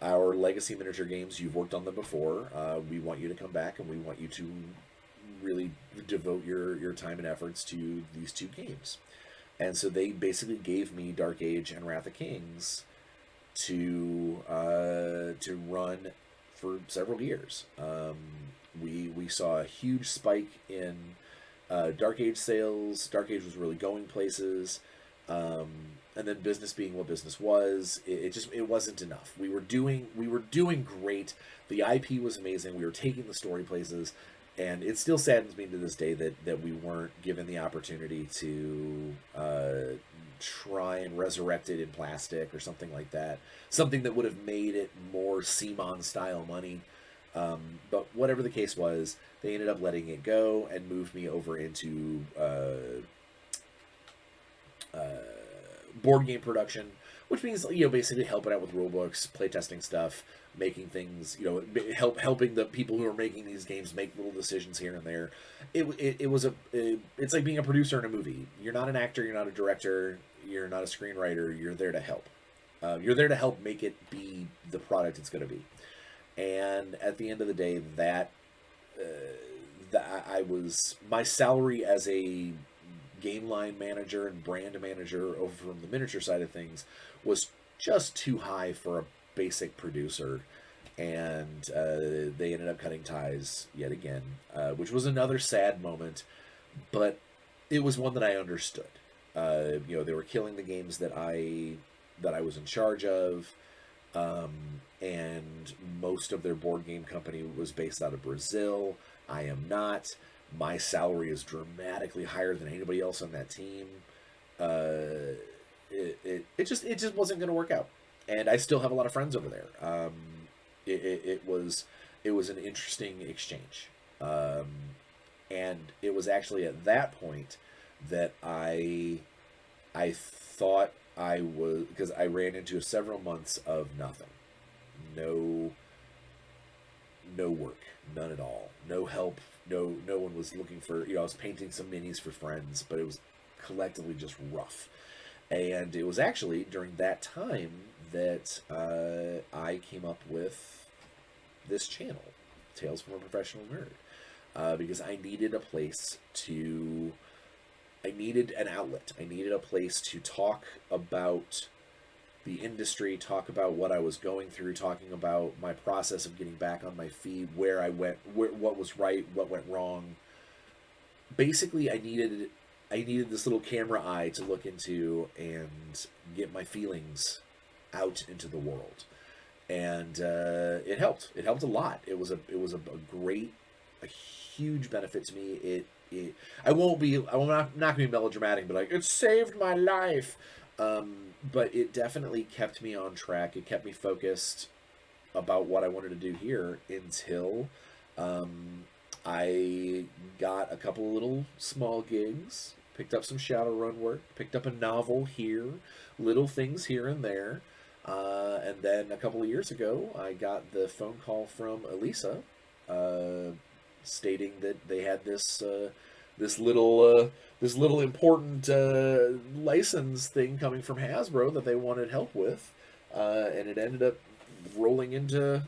our legacy miniature games, you've worked on them before. We want you to come back, and we want you to really devote your time and efforts to these two games. And so they basically gave me Dark Age and Wrath of Kings to run for several years. We saw a huge spike in Dark Age sales. Dark Age was really going places. And then business being what business was, it wasn't enough. We were doing great. The IP was amazing. We were taking the story places, and it still saddens me to this day that we weren't given the opportunity to try and resurrect it in plastic or something like that. Something that would have made it more Simon style money. But whatever the case was, they ended up letting it go and moved me over into board game production, which means basically helping out with rule books, playtesting stuff, making things, helping the people who are making these games make little decisions here and there. It's like being a producer in a movie. You're not an actor, you're not a director, you're not a screenwriter. You're there to help. You're there to help make it be the product it's going to be. And at the end of the day, my salary as a game line manager and brand manager over from the miniature side of things was just too high for a basic producer, and they ended up cutting ties yet again, which was another sad moment, but it was one that I understood. They were killing the games that I was in charge of, and most of their board game company was based out of Brazil. I am not. My salary is dramatically higher than anybody else on that team. It just wasn't going to work out, and I still have a lot of friends over there. It was an interesting exchange, and it was actually at that point that I thought I was, because I ran into several months of nothing, no work, none at all, no help. No one was looking for, I was painting some minis for friends, but it was collectively just rough. And it was actually during that time that I came up with this channel, Tales from a Professional Nerd, because I needed an outlet. I needed a place to talk about the industry, talk about what I was going through, talking about my process of getting back on my feet, where I went, what was right, what went wrong. Basically, I needed this little camera eye to look into and get my feelings out into the world, and it helped. It helped a lot. It was a huge benefit to me. I'm not going to be melodramatic, but it saved my life. But it definitely kept me on track. It kept me focused about what I wanted to do here until I got a couple of little small gigs, picked up some Shadowrun work, picked up a novel here, little things here and there. And then a couple of years ago, I got the phone call from Elisa stating that they had this little important license thing coming from Hasbro that they wanted help with, and it ended up rolling into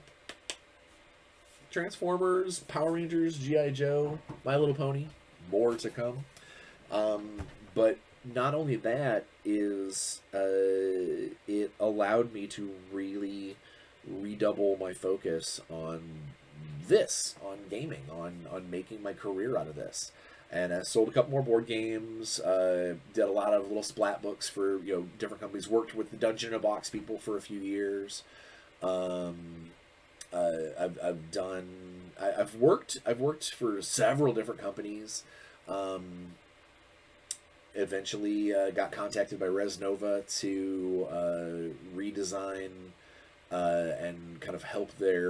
Transformers, Power Rangers, G.I. Joe, My Little Pony, more to come. But not only that is it allowed me to really redouble my focus on gaming, on making my career out of this. And I sold a couple more board games, did a lot of little splat books for different companies, worked with the Dungeon in a Box people for a few years, I've worked for several different companies. Um, Eventually got contacted by Resnova to redesign and kind of help their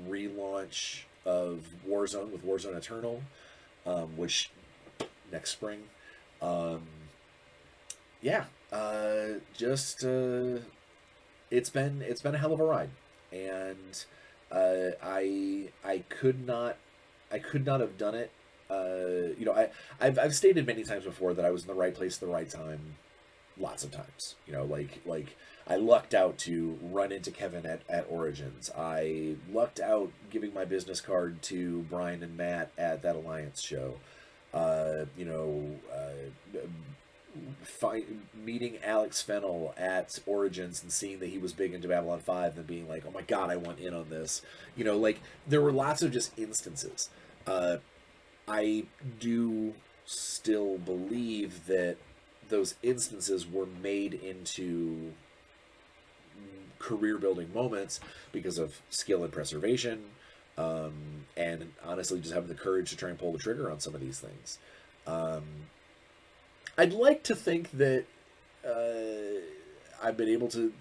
relaunch of Warzone with Warzone Eternal, which next spring. Um, yeah, just it's been a hell of a ride, and I could not have done it. I've stated many times before that I was in the right place at the right time, lots of times. Like I lucked out to run into Kevin at Origins. I lucked out giving my business card to Brian and Matt at that Alliance show. Uh, you know, uh, Meeting Alex Fennel at Origins and seeing that he was big into Babylon 5 and being like, oh my god, I want in on this. Like there were lots of just instances. Uh, I do still believe that those instances were made into career building moments because of skill and preservation, um, and honestly just having the courage to try and pull the trigger on some of these things. Um, I'd like to think that I've been able to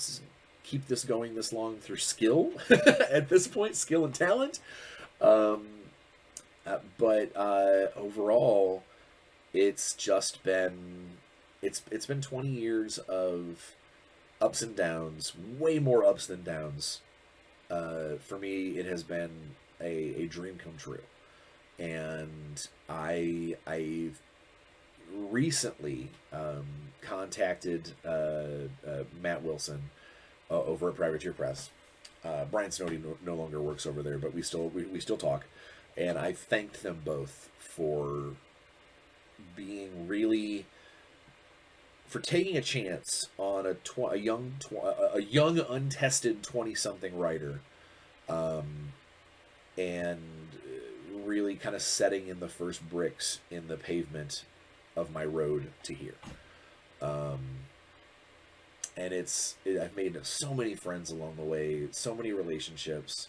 keep this going this long through skill at this point, skill and talent. Um, but overall, it's just been it's been 20 years of ups and downs, way more ups than downs. For me, it has been a dream come true, and I recently contacted Matt Wilson over at Privateer Press. Bryan Steele no longer works over there, but we still talk, and I thanked them both for being really for taking a chance on a young untested 20-something writer, um, and really kind of setting in the first bricks in the pavement of my road to here. Um, and I've made so many friends along the way, so many relationships,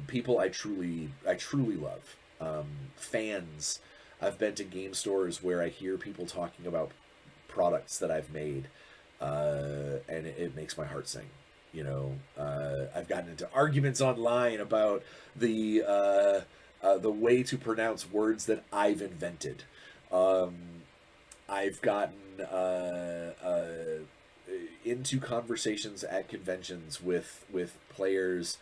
people I truly love, fans. I've been to game stores where I hear people talking about products that I've made, and it makes my heart sing. I've gotten into arguments online about the way to pronounce words that I've invented. Um, I've gotten into conversations at conventions with players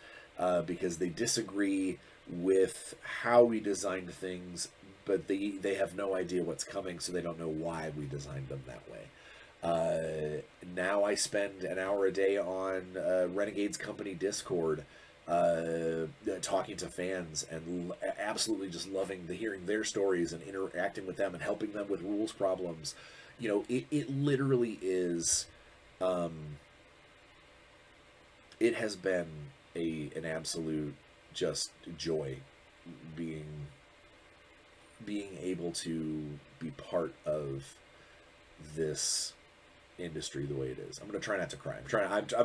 because they disagree with how we designed things, but they have no idea what's coming, so they don't know why we designed them that way. Now I spend an hour a day on Renegade's company Discord, talking to fans and absolutely just loving hearing their stories and interacting with them and helping them with rules problems. It literally is. It has been an absolute just joy being able to be part of this industry the way it is. I'm gonna try not to cry.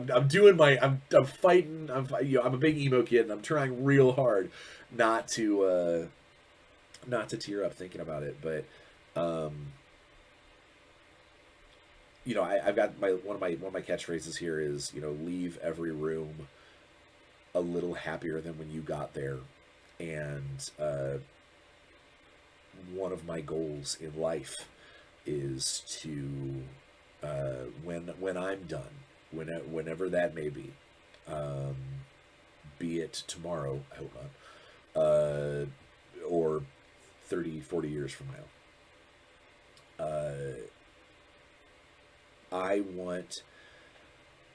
I'm doing my. I'm fighting. I'm a big emo kid, and I'm trying real hard not to tear up thinking about it. But I've got one of my catchphrases here is leave every room a little happier than when you got there, and one of my goals in life is to when I'm done, whenever that may be it tomorrow, I hope not, or 30, 40 years from now. I want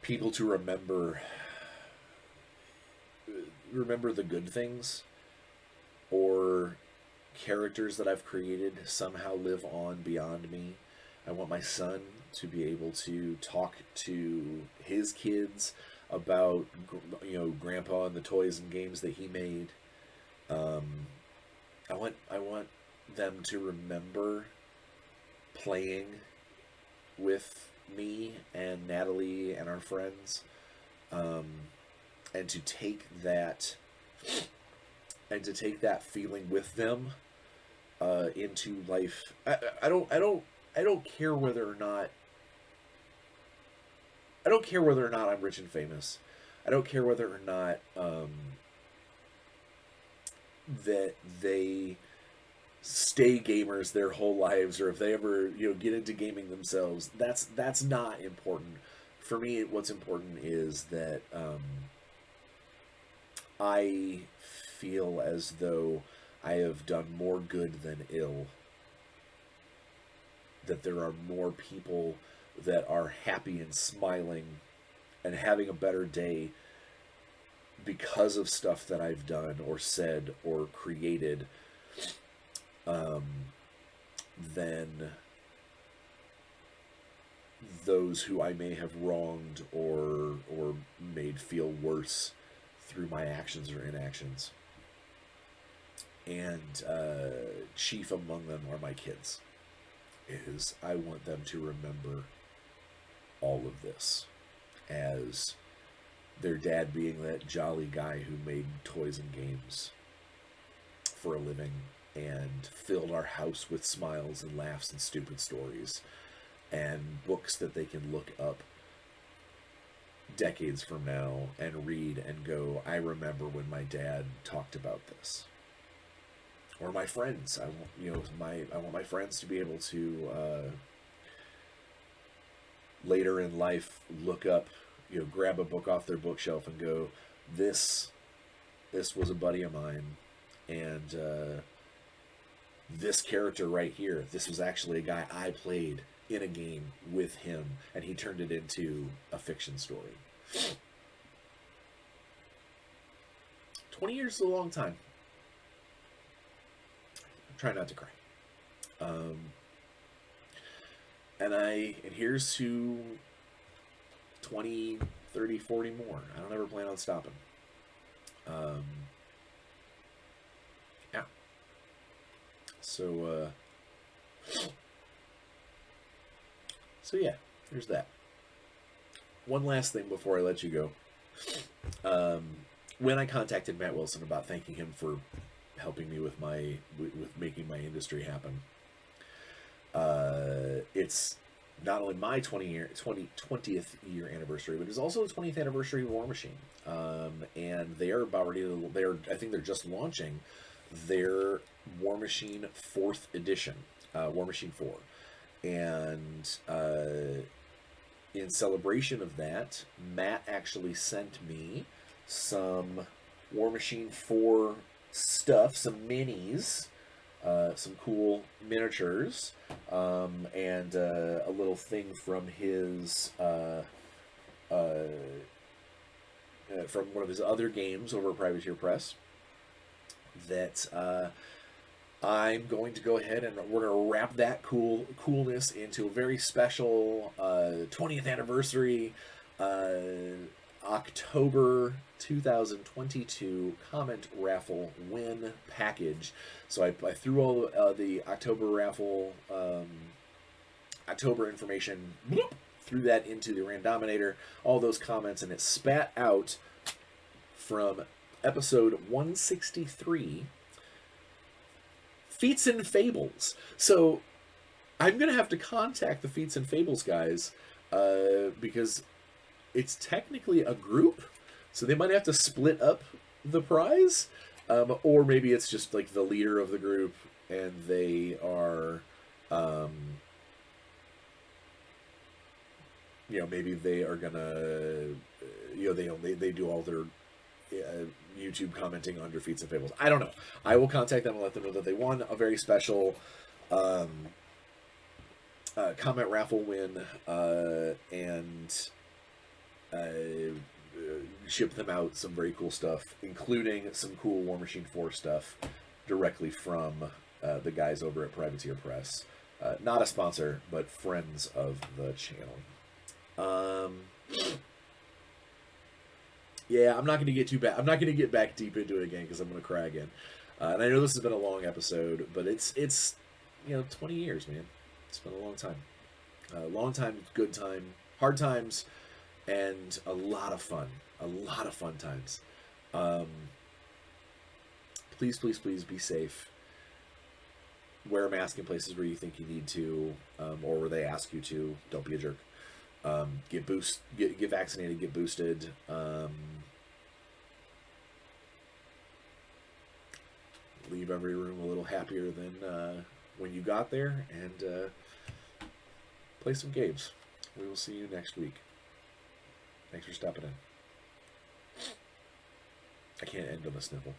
people to remember the good things, or characters that I've created somehow live on beyond me. I want my son to be able to talk to his kids about grandpa and the toys and games that he made. I want them to remember playing with me and Natalie and our friends. and to take that feeling with them into life. I don't care whether or not I'm rich and famous. I don't care whether or not that they stay gamers their whole lives, or if they ever get into gaming themselves. That's not important for me. What's important is that I feel as though I have done more good than ill, that there are more people that are happy and smiling and having a better day because of stuff that I've done or said or created, than those who I may have wronged or made feel worse through my actions or inactions. And chief among them are my kids. Is I want them to remember all of this as their dad being that jolly guy who made toys and games for a living and filled our house with smiles and laughs and stupid stories and books that they can look up decades from now and read and go, I remember when my dad talked about this. Or my friends. I want my friends to be able to later in life look up, grab a book off their bookshelf and go, this was a buddy of mine, and this character right here, this was actually a guy I played in a game with him, and he turned it into a fiction story. 20 years is a long time. Try not to cry. And here's to 20, 30, 40 more. I don't ever plan on stopping. Yeah. So yeah, there's that. One last thing before I let you go. When I contacted Matt Wilson about thanking him for helping me with making my industry happen, it's not only my 20th year anniversary, but it's also the 20th anniversary of War Machine. And they are about ready to, I think they're just launching their War Machine 4th edition, War Machine 4. And in celebration of that, Matt actually sent me some War Machine 4 stuff, some minis, some cool miniatures, and a little thing from his from one of his other games over at Privateer Press that I'm going to go ahead and we're going to wrap that coolness into a very special 20th anniversary October 2022 comment raffle win package. So I threw all the October raffle October information, threw that into the randominator, all those comments, and it spat out from episode 163 Feats and Fables. So I'm going to have to contact the Feats and Fables guys because it's technically a group, so they might have to split up the prize, or maybe it's just like the leader of the group and they are, maybe they are gonna, they do all their YouTube commenting under Feats and Fables. I don't know. I will contact them and let them know that they won a very special comment raffle win, and ship them out some very cool stuff, including some cool War Machine 4 stuff directly from the guys over at Privateer Press. Not a sponsor, but friends of the channel. Yeah, I'm not going to get too bad. I'm not going to get back deep into it again because I'm going to cry again. And I know this has been a long episode, but it's 20 years, man. It's been a long time. Long time, good time, hard times, and a lot of fun times. Please, please, please be safe. Wear a mask in places where you think you need to, or where they ask you to. Don't be a jerk. Get vaccinated, get boosted. Leave every room a little happier than when you got there, and play some games. We will see you next week. Thanks for stopping in. I can't end on a sniffle.